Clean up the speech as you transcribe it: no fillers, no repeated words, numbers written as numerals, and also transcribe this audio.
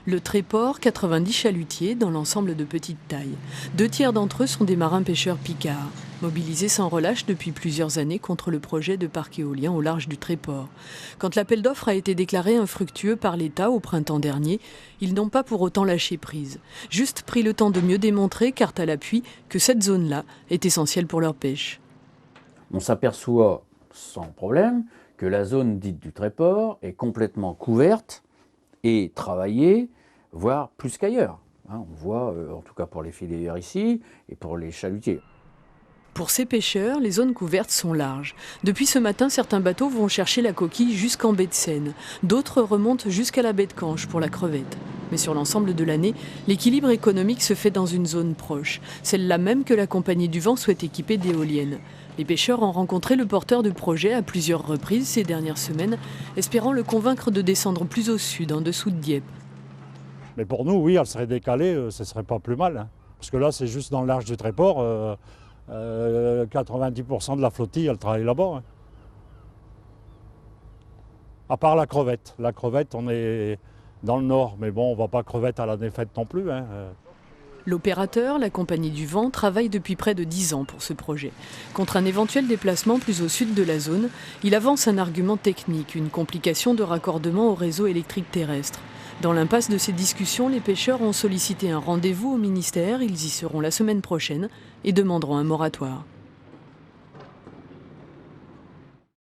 Le Tréport, 90 chalutiers dans l'ensemble de petite taille. 2 tiers d'entre eux sont des marins-pêcheurs picards, mobilisés sans relâche depuis plusieurs années contre le projet de parc éolien au large du Tréport. Quand l'appel d'offres a été déclaré infructueux par l'État au printemps dernier, ils n'ont pas pour autant lâché prise. Juste pris le temps de mieux démontrer, carte à l'appui, que cette zone-là est essentielle pour leur pêche. On s'aperçoit sans problème que la zone dite du Tréport est complètement couverte et travaillée, voire plus qu'ailleurs. On voit, en tout cas pour les filets ici et pour les chalutiers. Pour ces pêcheurs, les zones couvertes sont larges. Depuis ce matin, certains bateaux vont chercher la coquille jusqu'en baie de Seine. D'autres remontent jusqu'à la baie de Canche pour la crevette. Mais sur l'ensemble de l'année, l'équilibre économique se fait dans une zone proche, celle-là même que la Compagnie du Vent souhaite équiper d'éoliennes. Les pêcheurs ont rencontré le porteur du projet à plusieurs reprises ces dernières semaines, espérant le convaincre de descendre plus au sud, en dessous de Dieppe. Mais pour nous, oui, elle serait décalée, ce ne serait pas plus mal. Parce que là, c'est juste dans le large du Tréport. 90% de la flottille, elle travaille là-bas. À part la crevette. La crevette, on est dans le nord, mais bon, on ne va pas crevette à la défaite non plus. L'opérateur, la Compagnie du Vent, travaille depuis près de 10 ans pour ce projet. Contre un éventuel déplacement plus au sud de la zone, il avance un argument technique, une complication de raccordement au réseau électrique terrestre. Dans l'impasse de ces discussions, les pêcheurs ont sollicité un rendez-vous au ministère, ils y seront la semaine prochaine et demanderont un moratoire.